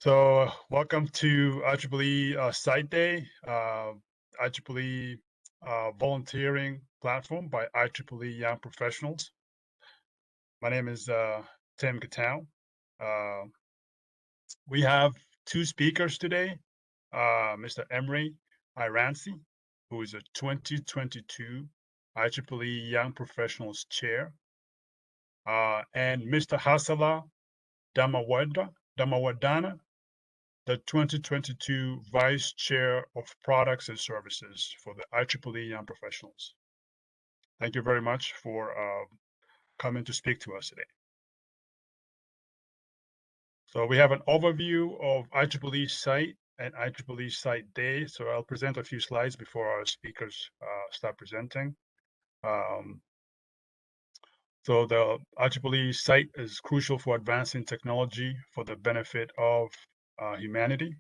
So, welcome to IEEE Site Day, IEEE Volunteering Platform by IEEE Young Professionals. My name is Tim Katau. Uh, we have two speakers today, Mr. Emre Ayranci, who is a 2022 IEEE Young Professionals Chair, and Mr. Hasala Dharmawardena, the 2022 Vice Chair of Products and Services for the IEEE Young Professionals. Thank you very much for coming to speak to us today. So we have an overview of IEEE Site and IEEE Site Day. So I'll present a few slides before our speakers start presenting. So the IEEE Site is crucial for advancing technology for the benefit of humanity.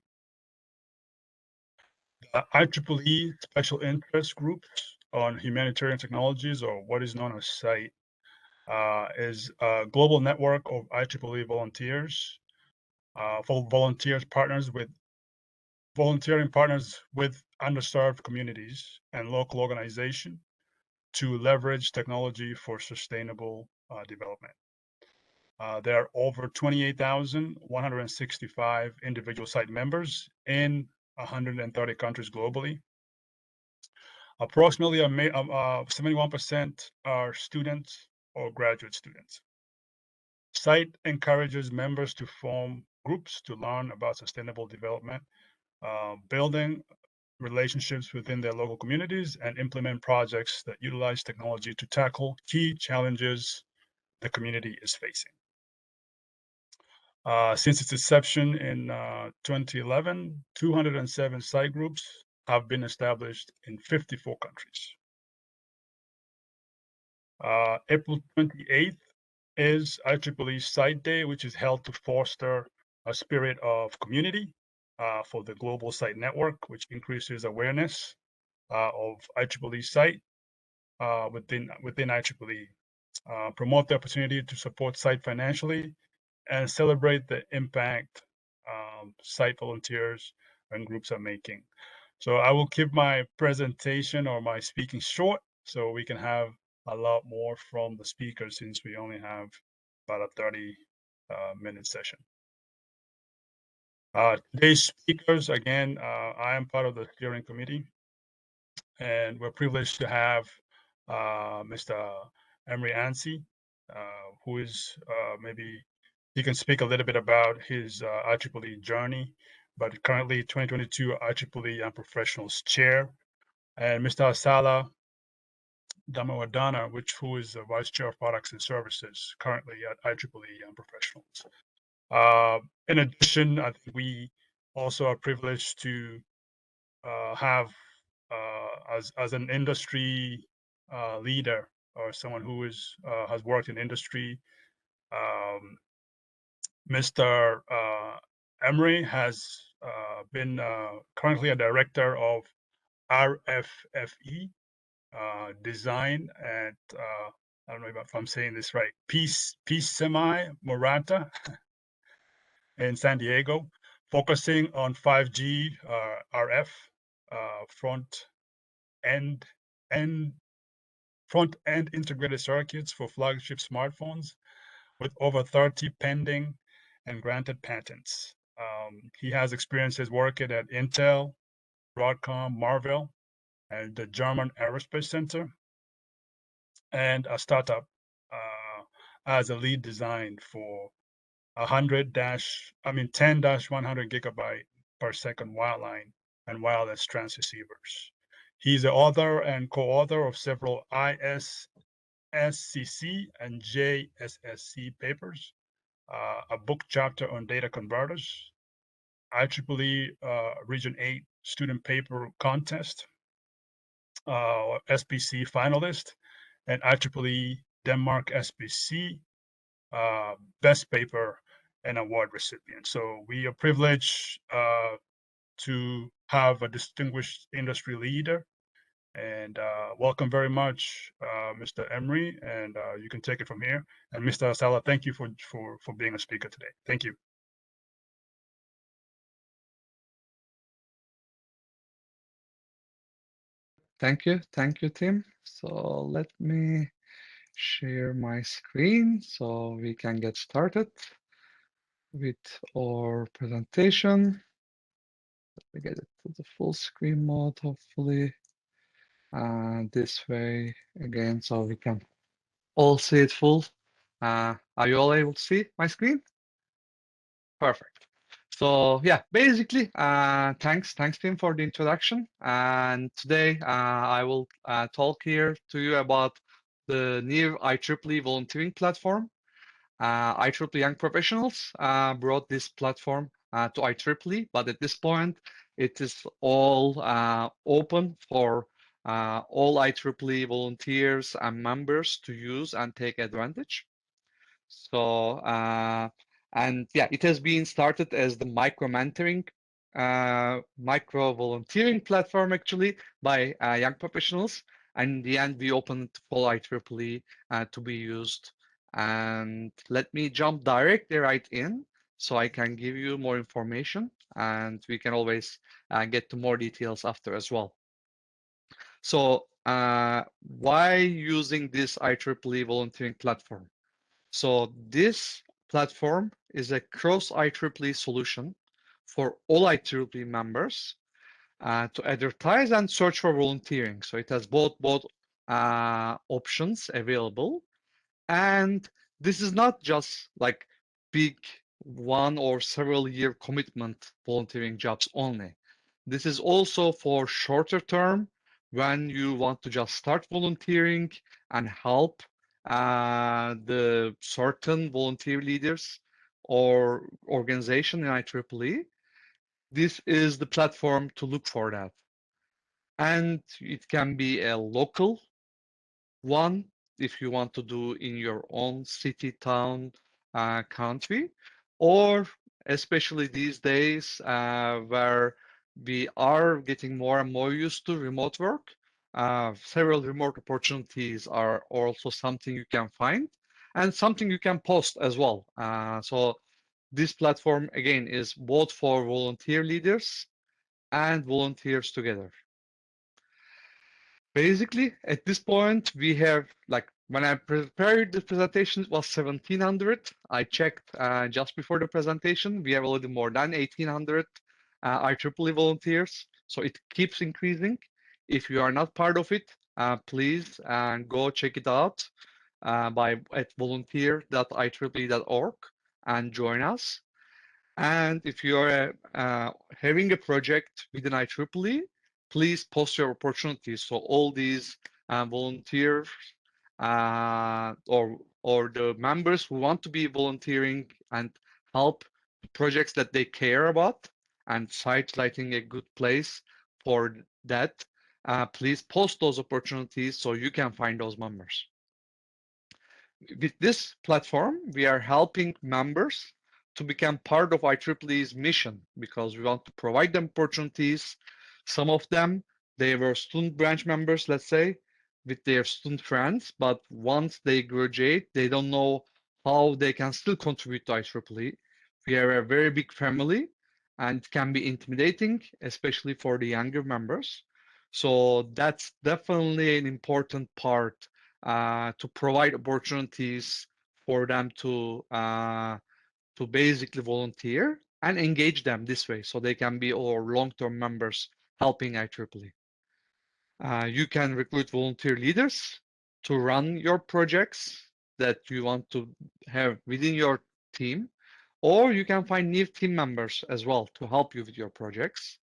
IEEE Special Interest Groups on Humanitarian Technologies, or what is known as SITE, is a global network of IEEE volunteers, for volunteering partners with underserved communities and local organizations to leverage technology for sustainable development. There are over 28,165 individual site members in 130 countries globally. Approximately 71% are students or graduate students. SITE encourages members to form groups to learn about sustainable development, building relationships within their local communities, and implement projects that utilize technology to tackle key challenges the community is facing. Since its inception in 2011, 207 site groups have been established in 54 countries. April 28th is IEEE Site Day, which is held to foster a spirit of community for the global site network, which increases awareness of IEEE Site within IEEE, promote the opportunity to support site financially, and celebrate the impact site volunteers and groups are making. So I will keep my presentation or my speaking short so we can have a lot more from the speakers since we only have about a 30-minute session. Today's speakers, again, I am part of the steering committee, and we're privileged to have Mr. Emre Ayranci, who is maybe he can speak a little bit about his IEEE journey, but currently 2022 IEEE Young Professionals Chair, and Mr. Hasala Dharmawardena, who is the Vice Chair of Products and Services currently at IEEE Young Professionals. In addition, I think we also are privileged to have as an industry leader or someone who is has worked in industry. Mr. Emre has been currently a director of RFFE design at I don't know if I'm saying this right, Peace Semi Morata in San Diego, focusing on 5G RF front end integrated circuits for flagship smartphones, with over 30 pending and granted patents. He has experiences working at Intel, Broadcom, Marvell, and the German Aerospace Center, and a startup as a lead design for 10-100 gigabyte per second wireline and wireless transceivers. He's the author and co-author of several ISSCC and JSSC papers, a book chapter on data converters, IEEE Region 8 Student Paper Contest, SPC finalist, and IEEE Denmark SPC Best Paper and Award recipient. So we are privileged to have a distinguished industry leader, and welcome very much, Mr. Emre, and you can take it from here. And Mr. Hasala, thank you for being a speaker today. Thank you. Thank you, Tim. So let me share my screen so we can get started with our presentation. Let me get it to the full screen mode, hopefully. This way again, so we can all see it full. Are you all able to see my screen? Perfect. So yeah, basically, thanks Tim for the introduction. And today I will talk here to you about the new IEEE Volunteering Platform. IEEE Young Professionals brought this platform to IEEE, but at this point, it is all open for all IEEE volunteers and members to use and take advantage. So, and yeah, it has been started as the micro volunteering platform actually by young professionals. And in the end, we opened it for IEEE to be used. And let me jump directly right in so I can give you more information, and we can always get to more details after as well. So, why using this IEEE volunteering platform? So this platform is a cross IEEE solution for all IEEE members to advertise and search for volunteering. So it has both options available. And this is not just like big 1 or several year commitment volunteering jobs only. This is also for shorter term when you want to just start volunteering and help the certain volunteer leaders or organization in IEEE. This is the platform to look for that. And it can be a local one, if you want to do in your own city, town, country, or especially these days where we are getting more and more used to remote work, several remote opportunities are also something you can find and something you can post as well. So this platform, again, is both for volunteer leaders and volunteers together. Basically, at this point, we have, like, when I prepared the presentation, it was 1,700. I checked just before the presentation. We have already more than 1,800 IEEE volunteers. So it keeps increasing. If you are not part of it, please go check it out at volunteer.ieee.org and join us. And if you are having a project within IEEE, please post your opportunities. So all these volunteers or the members who want to be volunteering and help projects that they care about, and Site lighting a good place for that, please post those opportunities so you can find those members. With this platform, we are helping members to become part of IEEE's mission because we want to provide them opportunities. Some of them, they were student branch members, let's say, with their student friends, but once they graduate, they don't know how they can still contribute to IEEE. We are a very big family, and it can be intimidating, especially for the younger members. So that's definitely an important part to provide opportunities for them to basically volunteer and engage them this way so they can be our long-term members helping IEEE. You can recruit volunteer leaders to run your projects that you want to have within your team, or you can find new team members as well to help you with your projects.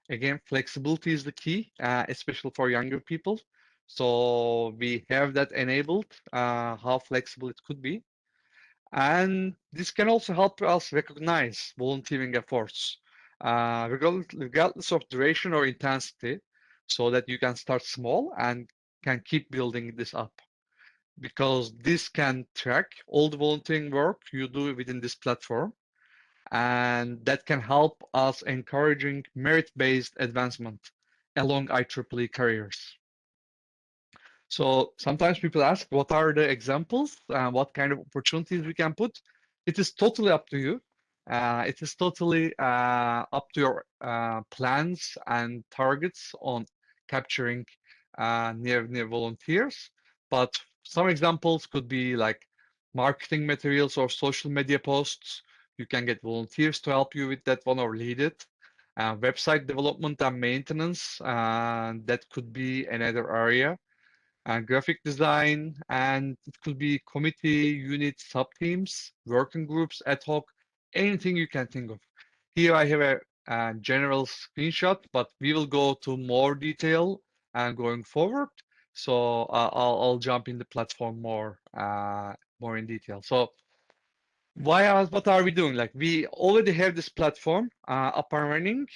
Again, flexibility is the key, especially for younger people. So we have that enabled, how flexible it could be. And this can also help us recognize volunteering efforts, regardless of duration or intensity, so that you can start small and can keep building this up. Because this can track all the volunteering work you do within this platform, and that can help us encouraging merit-based advancement along IEEE careers. So sometimes people ask, what are the examples? What kind of opportunities we can put? It is totally up to you. It is totally up to your plans and targets on capturing near volunteers. But some examples could be like marketing materials or social media posts. You can get volunteers to help you with that one or lead it. Website development and maintenance, that could be another area. Graphic design, and it could be committee, unit, sub-teams, working groups, ad hoc, anything you can think of. Here I have a general screenshot, but we will go to more detail going forward. So I'll jump in the platform more in detail. So what are we doing? Like we already have this platform up and running.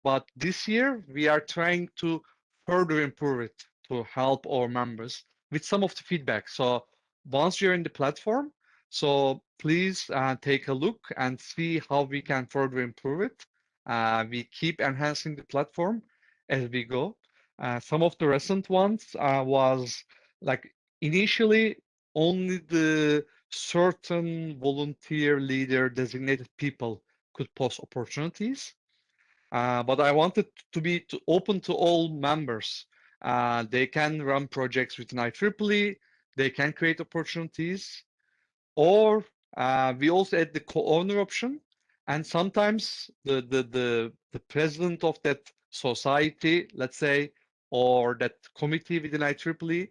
But this year, we are trying to further improve it to help our members with some of the feedback. So once you're in the platform, so please take a look and see how we can further improve it. We keep enhancing the platform as we go. Some of the recent ones was like initially only the certain volunteer leader designated people could post opportunities. But I wanted to be open to all members. They can run projects within IEEE, they can create opportunities, or we also add the co-owner option. And sometimes the president of that society, let's say, or that committee within IEEE,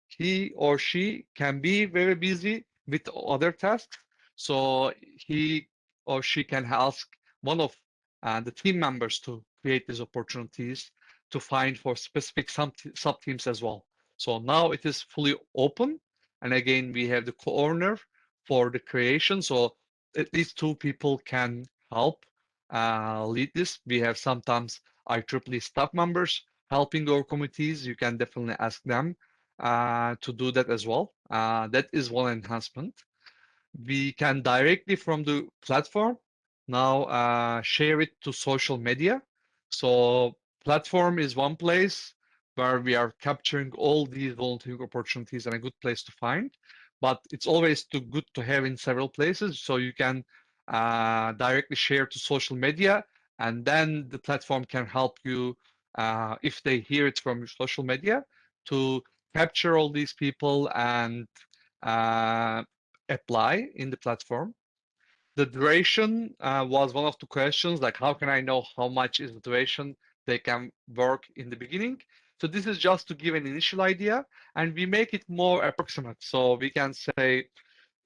he or she can be very busy with other tasks. So he or she can ask one of the team members to create these opportunities to find for specific sub-teams as well. So now it is fully open. And again, we have the co-owner for the creation. So at least two people can help lead this. We have sometimes IEEE staff members helping our committees. You can definitely ask them to do that as well. That is one enhancement. We can directly from the platform now share it to social media. So platform is one place where we are capturing all these volunteering opportunities and a good place to find. But it's always good to have in several places, so you can directly share to social media, and then the platform can help you if they hear it from social media to capture all these people and apply in the platform. The duration was one of the questions, like how can I know how much is the duration they can work in the beginning? So this is just to give an initial idea, and we make it more approximate. So we can say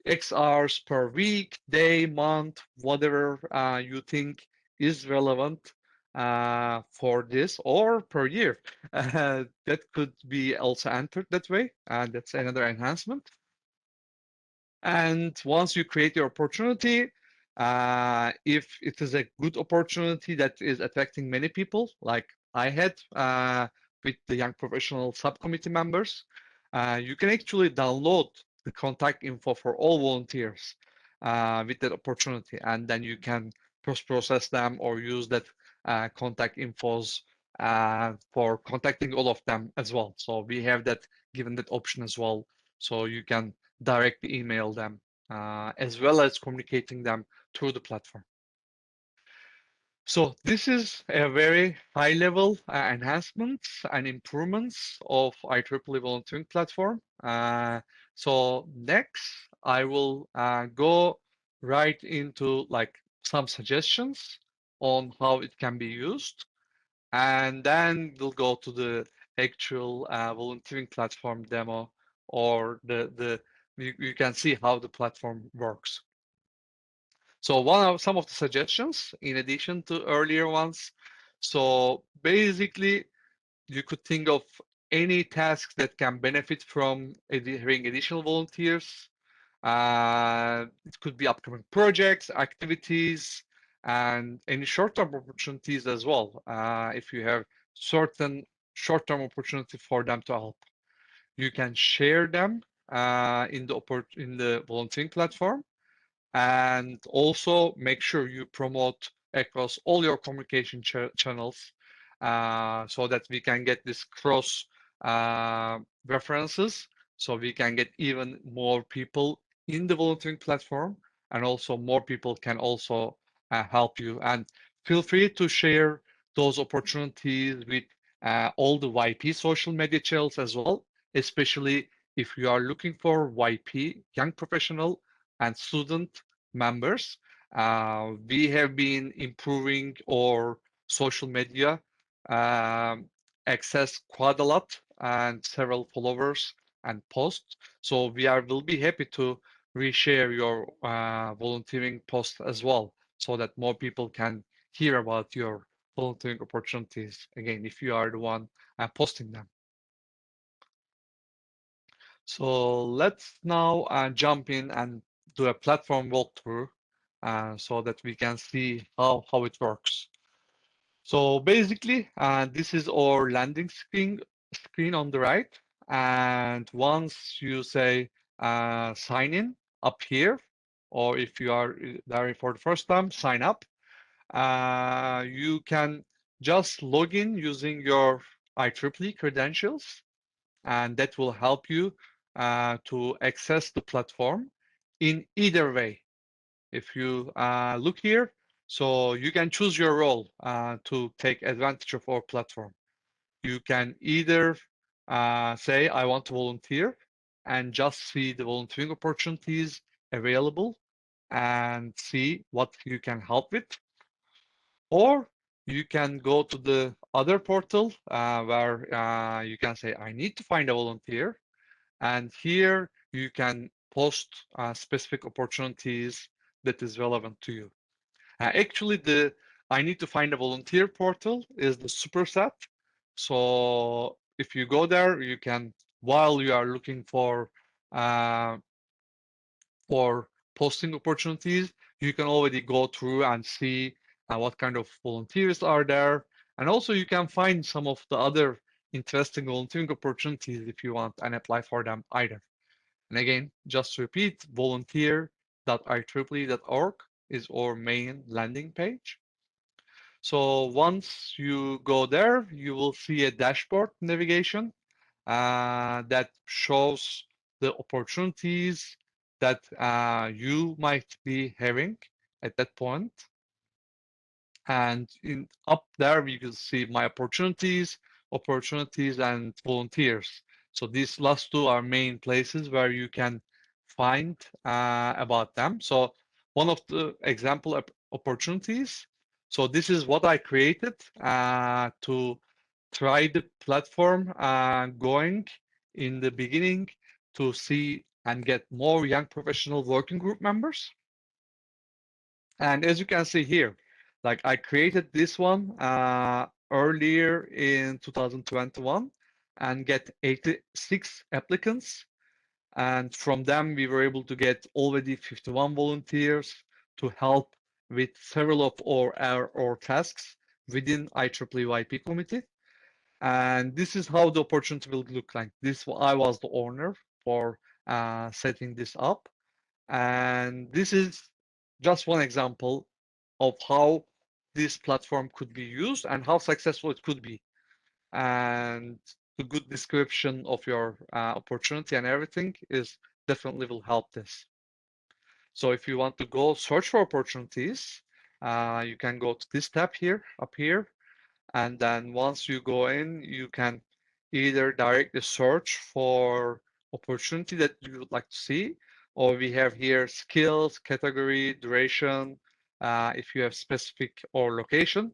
X hours per week, day, month, whatever you think is relevant for this, or per year. That could be also entered that way, and that's another enhancement. And once you create your opportunity, if it is a good opportunity that is attracting many people, like I had with the Young Professional Subcommittee members, you can actually download the contact info for all volunteers with that opportunity, and then you can process them or use that contact infos for contacting all of them as well. So we have that given that option as well, so you can directly email them as well as communicating them through the platform. So this is a very high level enhancements and improvements of IEEE Volunteering Platform. So next, I will go right into like some suggestions on how it can be used. And then we'll go to the actual volunteering platform demo, or you can see how the platform works. So some of the suggestions in addition to earlier ones. So basically, you could think of any tasks that can benefit from having additional volunteers. It could be upcoming projects, activities, and any short-term opportunities as well. If you have certain short-term opportunity for them to help, you can share them in the volunteering platform, and also make sure you promote across all your communication channels so that we can get this cross references, so we can get even more people in the volunteering platform, and also more people can also help you. And feel free to share those opportunities with all the YP social media channels as well, especially if you are looking for YP, young professional and student members. We have been improving our social media access quite a lot and several followers and posts. So will be happy to reshare your volunteering post as well, so that more people can hear about your volunteering opportunities, again, if you are the one posting them. So let's now jump in and do a platform walkthrough so that we can see how it works. So basically, this is our landing screen on the right. And once you say sign in up here, or if you are there for the first time, sign up, you can just log in using your IEEE credentials, and that will help you to access the platform in either way. If you look here, so you can choose your role to take advantage of our platform. You can either say, I want to volunteer and just see the volunteering opportunities available and see what you can help with. Or you can go to the other portal where you can say, I need to find a volunteer. And here you can post specific opportunities that is relevant to you. Actually, the I need to find a volunteer portal is the superset. So if you go there, you can, while you are looking for posting opportunities, you can already go through and see what kind of volunteers are there. And also you can find some of the other interesting volunteering opportunities if you want and apply for them either. And again, just to repeat, volunteer.ieee.org is our main landing page. So once you go there, you will see a dashboard navigation that shows the opportunities that you might be having at that point. And up there, you can see my opportunities, and volunteers. So these last two are main places where you can find about them. So one of the example opportunities. So this is what I created to try the platform going in the beginning to see and get more young professional working group members. And as you can see here, like I created this one earlier in 2021 and get 86 applicants. And from them, we were able to get already 51 volunteers to help with several of our tasks within IEEE YP committee. And this is how the opportunity will look like. I was the owner for setting this up. And this is just one example of how this platform could be used and how successful it could be. And the good description of your opportunity and everything is definitely will help this. So if you want to go search for opportunities, you can go to this tab here, up here. And then once you go in, you can either directly search for opportunity that you would like to see, or we have here skills, category, duration, if you have specific or location,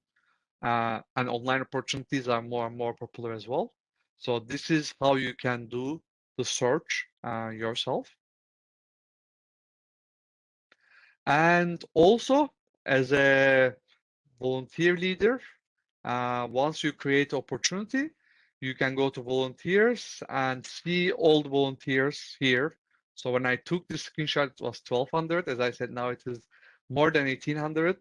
and online opportunities are more and more popular as well. So this is how you can do the search yourself. And also, as a volunteer leader, once you create opportunity, you can go to volunteers and see all the volunteers here. So when I took this screenshot, it was 1,200. As I said, now it is more than 1,800.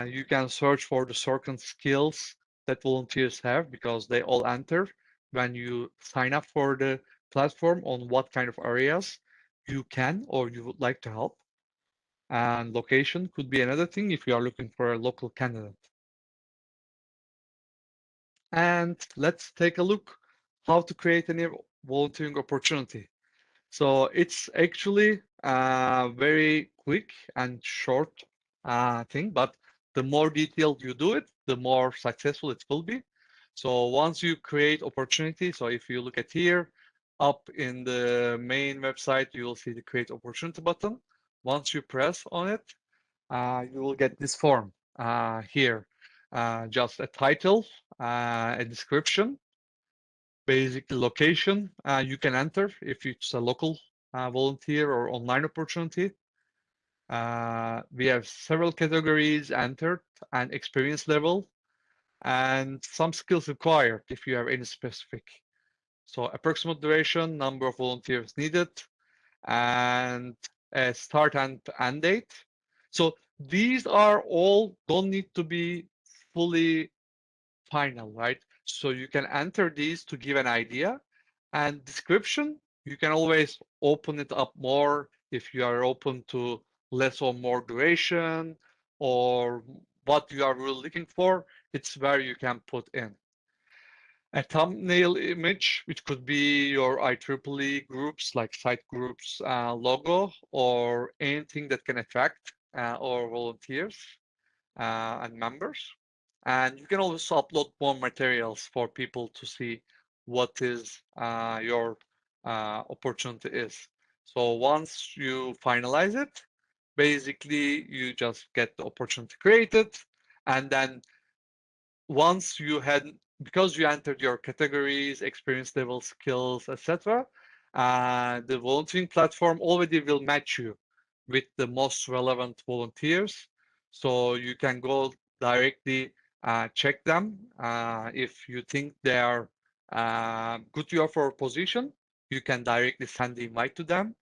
You can search for the certain skills that volunteers have because they all enter when you sign up for the platform on what kind of areas you can or you would like to help. And location could be another thing if you are looking for a local candidate. And let's take a look how to create a volunteering opportunity. So it's actually a very quick and short thing, but the more detailed you do it, the more successful it will be. So once you create opportunity, so if you look at here, up in the main website, you will see the create opportunity button. Once you press on it, you will get this form here. Just a title, a description, basically location you can enter if it's a local volunteer or online opportunity. We have several categories entered and experience level and some skills required if you have any specific. So approximate duration, number of volunteers needed, and a start and end date. So these are all don't need to be fully final, right? So you can enter these to give an idea, and description, you can always open it up more if you are open to less or more duration or what you are really looking for. It's where you can put in a thumbnail image, which could be your IEEE groups like site groups logo or anything that can attract our volunteers and members. And you can also upload more materials for people to see what is your opportunity is. So once you finalize it, basically you just get the opportunity created, and then once you had, because you entered your categories, experience level, skills, etc., the volunteering platform already will match you with the most relevant volunteers. So you can go directly check them. If you think they are good to your position, you can directly send the invite to them,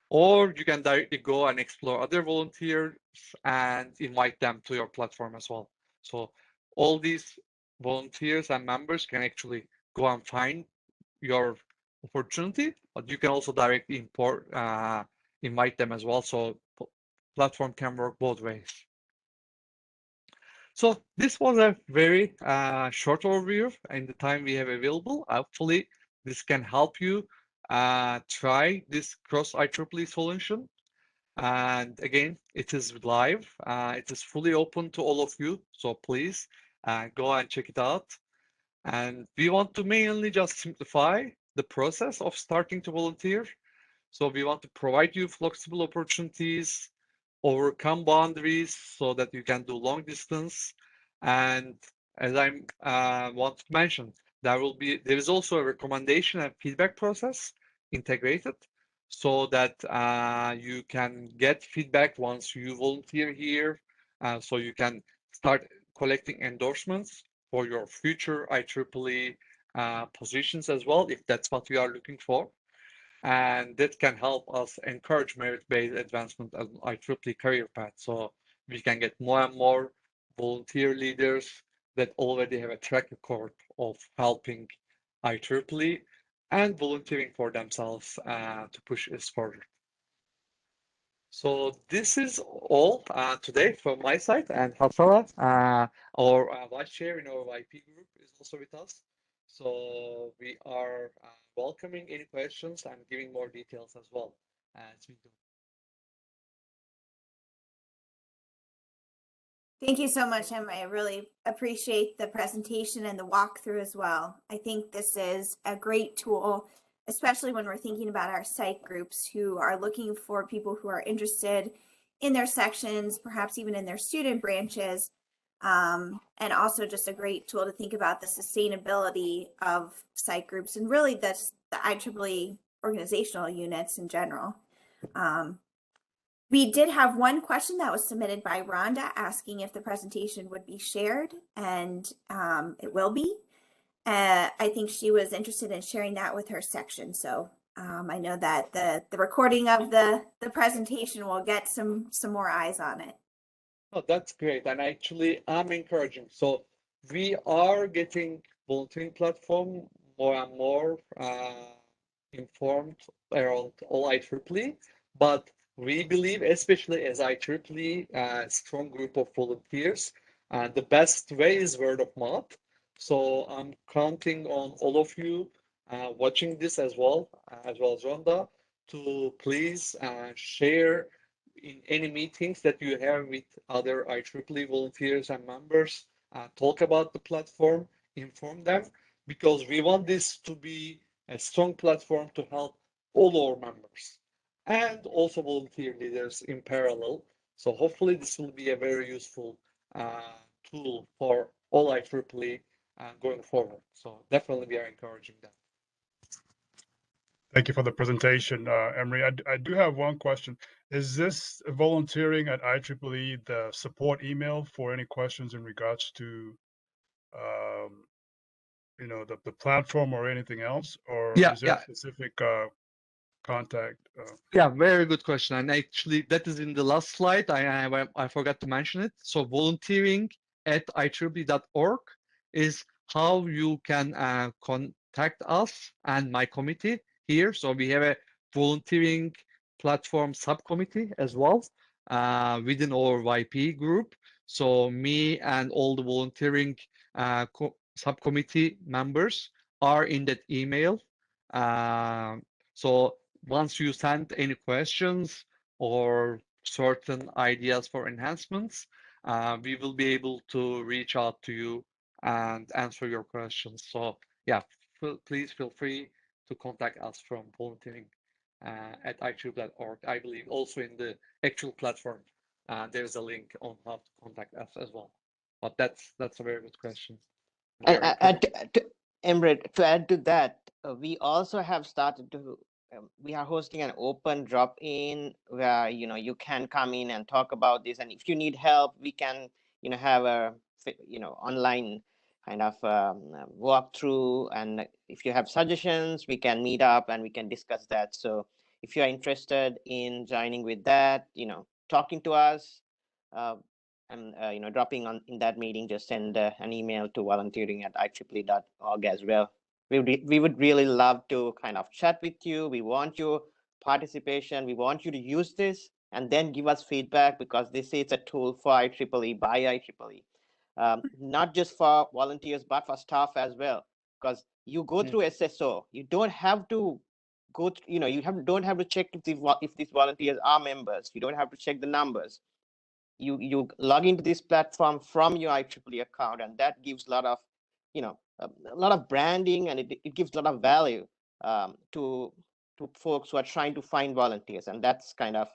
or you can directly go and explore other volunteers and invite them to your platform as well. So all these volunteers and members can actually go and find your opportunity, but you can also directly invite them as well. So platform can work both ways. So this was a very short overview in the time we have available. Hopefully this can help you try this cross IEEE solution. And again, it is live. It is fully open to all of you. So please go and check it out. And we want to mainly just simplify the process of starting to volunteer. So we want to provide you flexible opportunities, overcome boundaries so that you can do long distance. And as I want to mention, there is also a recommendation and feedback process integrated so that you can get feedback once you volunteer here. So you can start collecting endorsements for your future IEEE positions as well, if that's what you are looking for. And that can help us encourage merit-based advancement on IEEE career path. So we can get more and more volunteer leaders that already have a track record of helping IEEE and volunteering for themselves to push us forward. So this is all today from my side, and Hasala, our vice chair in our YP group, is also with us. So we are welcoming any questions and giving more details as well as we do. Thank you so much, Emre. I really appreciate the presentation and the walkthrough as well. I think this is a great tool, especially when we're thinking about our site groups who are looking for people who are interested in their sections, perhaps even in their student branches, and also just a great tool to think about the sustainability of site groups and really the IEEE organizational units in general. We did have one question that was submitted by Rhonda asking if the presentation would be shared, and it will be. I think she was interested in sharing that with her section. So I know that the recording of the presentation will get some more eyes on it. Oh, that's great. And actually, I'm encouraging. So we are getting volunteering platform more and more informed around all IEEE, but we believe, especially as IEEE, a strong group of volunteers, the best way is word of mouth. So I'm counting on all of you watching this as well as Rhonda, to please share in any meetings that you have with other IEEE volunteers and members, talk about the platform. inform them, because we want this to be a strong platform to help all our members and also volunteer leaders in parallel. So hopefully this will be a very useful tool for all IEEE going forward. So definitely we are encouraging that. Thank you for the presentation, Emre. I do have one question. Is this volunteering at IEEE the support email for any questions in regards to, you know, the platform or anything else, or Yeah, is there a specific contact? Yeah, very good question. And actually, that is in the last slide. I forgot to mention it. So volunteering at IEEE.org is how you can contact us and my committee here. So we have a volunteering platform subcommittee as well within our YP group. So me and all the volunteering subcommittee members are in that email. So once you send any questions or certain ideas for enhancements, we will be able to reach out to you and answer your questions. So yeah, please feel free to contact us from volunteering at IEEE.org. I believe also in the actual platform, there's a link on how to contact us as well. But that's a very good question. Emre, to add to that, we also have started to we are hosting an open drop-in where you can come in and talk about this, and if you need help, we can have a online kind of walkthrough, and if you have suggestions, we can meet up and we can discuss that. So if you are interested in joining with that, talking to us, and dropping on in that meeting, just send an email to volunteering@IEEE.org as well. We would really love to kind of chat with you. We want your participation. We want you to use this and then give us feedback, because this is a tool for IEEE by IEEE, not just for volunteers but for staff as well. Because you go through SSO, you don't have to go through, don't have to check if these volunteers are members. You don't have to check the numbers. You log into this platform from your IEEE account, and that gives a lot of a lot of branding, and it gives a lot of value to folks who are trying to find volunteers, and that's kind of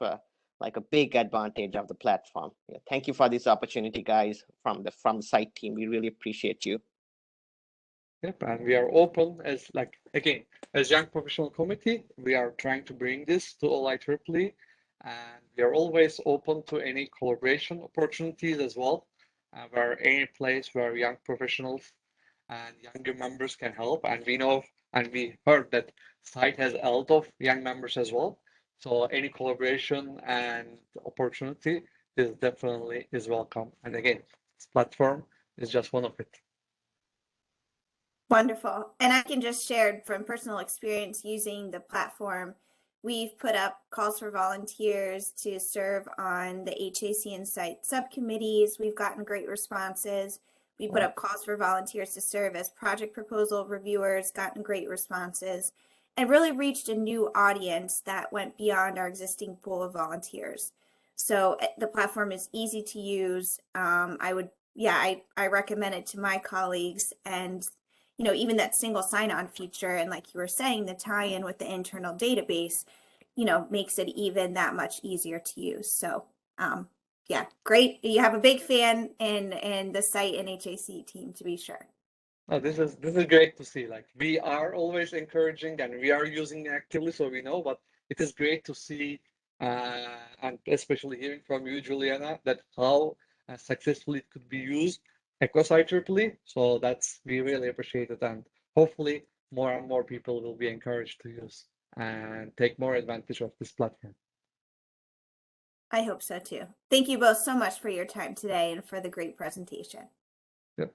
like a big advantage of the platform. Yeah, thank you for this opportunity, guys, from the site team. We really appreciate you. Yep, and we are open as as Young Professional Committee, we are trying to bring this to all IEEE, and we are always open to any collaboration opportunities as well, where any place where young professionals and younger members can help. And we know and we heard that Site has a lot of young members as well. So any collaboration and opportunity is definitely welcome. And again, this platform is just one of it. Wonderful. And I can just share from personal experience using the platform. We've put up calls for volunteers to serve on the HAC and Site subcommittees. We've gotten great responses. We put up calls for volunteers to serve as project proposal reviewers, gotten great responses, and really reached a new audience that went beyond our existing pool of volunteers. So the platform is easy to use. I recommend it to my colleagues, and even that single sign-on feature, and like you were saying, the tie-in with the internal database, makes it even that much easier to use. So yeah, great. You have a big fan in the Site and HAC team, to be sure. Oh, this is great to see. Like, we are always encouraging and we are using it actively, so we know, but it is great to see and especially hearing from you, Juliana, that how successfully it could be used across IEEE. So we really appreciate it, and hopefully more and more people will be encouraged to use and take more advantage of this platform. I hope so too. Thank you both so much for your time today and for the great presentation. Yep.